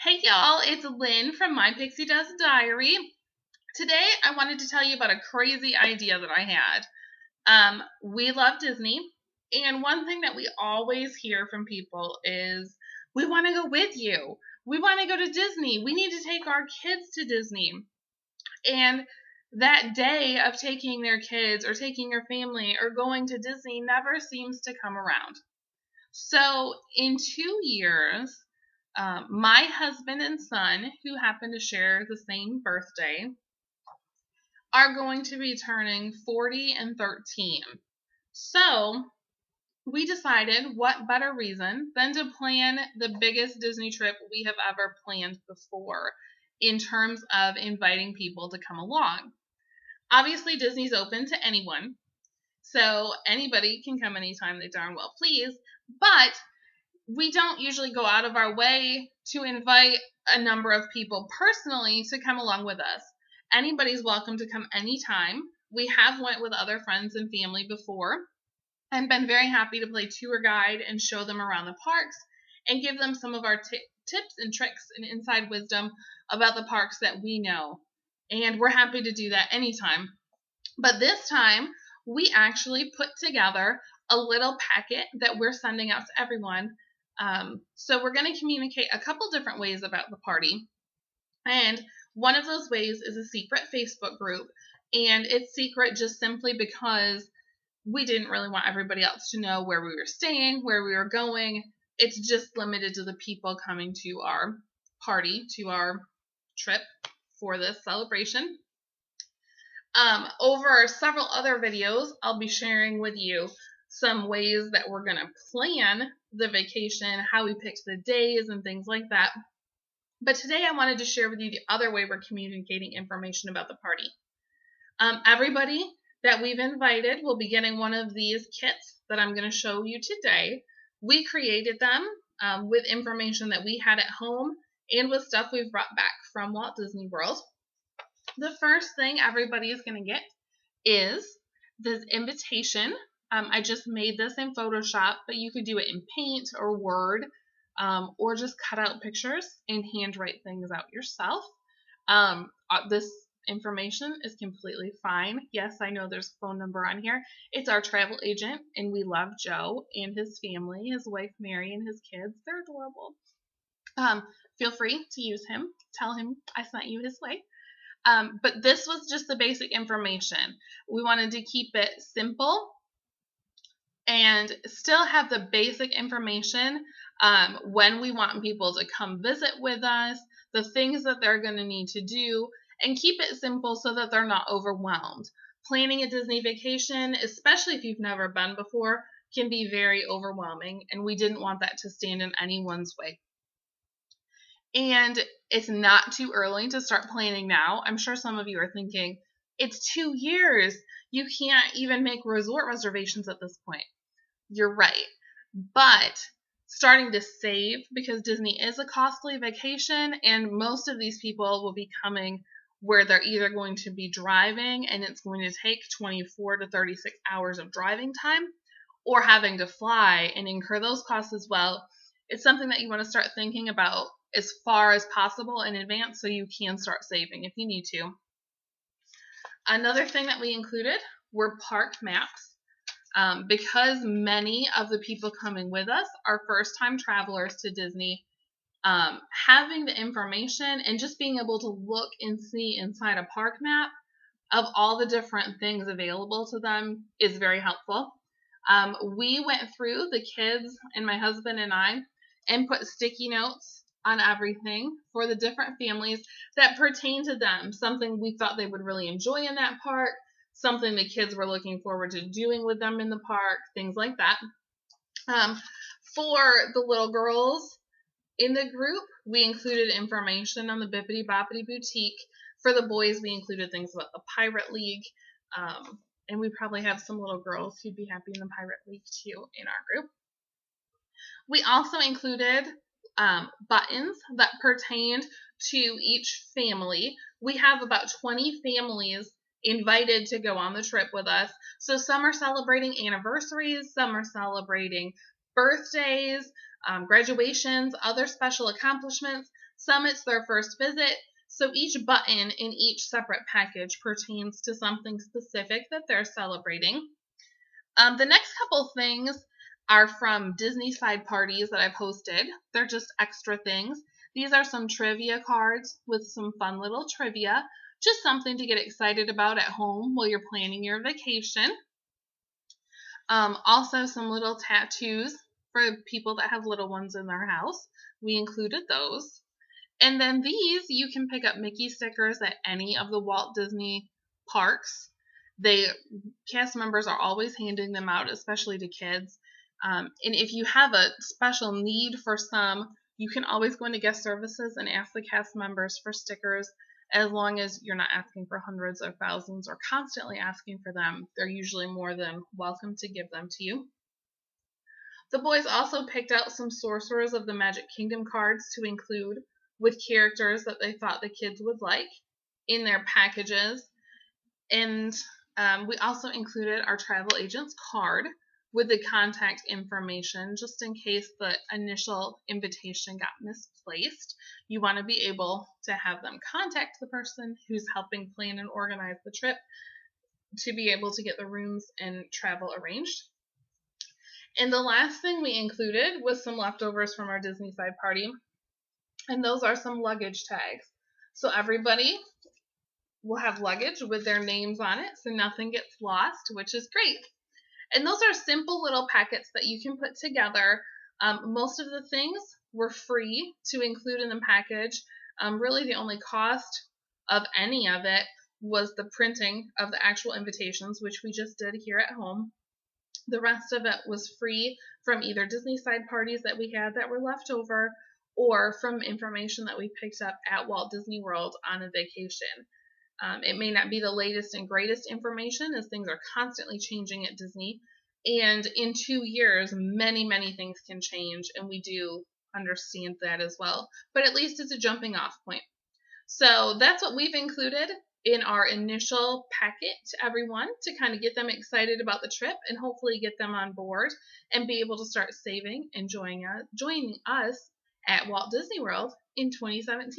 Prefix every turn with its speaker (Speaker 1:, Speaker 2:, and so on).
Speaker 1: Hey y'all, it's Lynn from My Pixie Dust Diary. Today I wanted to tell you about a crazy idea that I had. We love Disney, and one thing that we always hear from people is, we want to go with you. We want to go to Disney. We need to take our kids to Disney. And that day of taking their kids or taking your family or going to Disney never seems to come around. So in 2 years, my husband and son, who happen to share the same birthday, are going to be turning 40 and 13. So we decided what better reason than to plan the biggest Disney trip we have ever planned before in terms of inviting people to come along. Obviously, Disney's open to anyone, so anybody can come anytime they darn well please, but we don't usually go out of our way to invite a number of people personally to come along with us. Anybody's welcome to come anytime. We have went with other friends and family before and been very happy to play tour guide and show them around the parks and give them some of our tips and tricks and inside wisdom about the parks that we know. And we're happy to do that anytime. But this time, we actually put together a little packet that we're sending out to everyone. So we're going to communicate a couple different ways about the party. And one of those ways is a secret Facebook group. And it's secret just simply because we didn't really want everybody else to know where we were staying, where we were going. It's just limited to the people coming to our party, to our trip for this celebration. Over several other videos, I'll be sharing with you some ways that we're going to plan the vacation, how we picked the days and things like that. But today I wanted to share with you the other way we're communicating information about the party. Everybody that we've invited will be getting one of these kits that I'm going to show you today. We created them with information that we had at home and with stuff we've brought back from Walt Disney World. The first thing everybody is going to get is this invitation. I just made this in Photoshop, but you could do it in Paint or Word, or just cut out pictures and handwrite things out yourself. This information is completely fine. Yes, I know there's a phone number on here. It's our travel agent, and we love Joe and his family, his wife Mary and his kids. They're adorable. Feel free to use him. Tell him I sent you his way. But this was just the basic information. We wanted to keep it simple and still have the basic information when we want people to come visit with us, the things that they're going to need to do, and keep it simple so that they're not overwhelmed. Planning a Disney vacation, especially if you've never been before, can be very overwhelming, and we didn't want that to stand in anyone's way. And it's not too early to start planning now. I'm sure some of you are thinking, it's 2 years. You can't even make resort reservations at this point. You're right. But starting to save, because Disney is a costly vacation, and most of these people will be coming where they're either going to be driving and it's going to take 24 to 36 hours of driving time, or having to fly and incur those costs as well. It's something that you want to start thinking about as far as possible in advance so you can start saving if you need to. Another thing that we included were park maps. Because many of the people coming with us are first-time travelers to Disney, having the information and just being able to look and see inside a park map of all the different things available to them is very helpful. We went through, the kids and my husband and I, and put sticky notes on everything for the different families that pertain to them, something we thought they would really enjoy in that park, something the kids were looking forward to doing with them in the park, things like that. For the little girls in the group, we included information on the Bibbidi Bobbidi Boutique. For the boys, we included things about the Pirate League, and we probably have some little girls who'd be happy in the Pirate League too in our group. We also included buttons that pertained to each family. We have about 20 families invited to go on the trip with us. So some are celebrating anniversaries, some are celebrating birthdays, graduations, other special accomplishments. Some it's their first visit, so each button in each separate package pertains to something specific that they're celebrating. The next couple things are from Disney side parties that I've hosted. They're just extra things. These are some trivia cards with some fun little trivia, just something to get excited about at home while you're planning your vacation. Also, some little tattoos for people that have little ones in their house. We included those. And then these, you can pick up Mickey stickers at any of the Walt Disney parks. Cast members are always handing them out, especially to kids. And if you have a special need for some, you can always go into guest services and ask the cast members for stickers. As long as you're not asking for hundreds or thousands or constantly asking for them, they're usually more than welcome to give them to you. The boys also picked out some Sorcerers of the Magic Kingdom cards to include with characters that they thought the kids would like in their packages. And we also included our travel agent's card with the contact information, just in case the initial invitation got misplaced. You want to be able to have them contact the person who's helping plan and organize the trip to be able to get the rooms and travel arranged. And the last thing we included was some leftovers from our Disney side party, and those are some luggage tags. So everybody will have luggage with their names on it, so nothing gets lost, which is great. And those are simple little packets that you can put together. Most of the things were free to include in the package. Really, the only cost of any of it was the printing of the actual invitations, which we just did here at home. The rest of it was free from either Disney side parties that we had that were left over or from information that we picked up at Walt Disney World on a vacation. It may not be the latest and greatest information, as things are constantly changing at Disney. And in 2 years, many, many things can change, and we do understand that as well. But at least it's a jumping off point. So that's what we've included in our initial packet to everyone to kind of get them excited about the trip and hopefully get them on board and be able to start saving and joining us at Walt Disney World in 2017.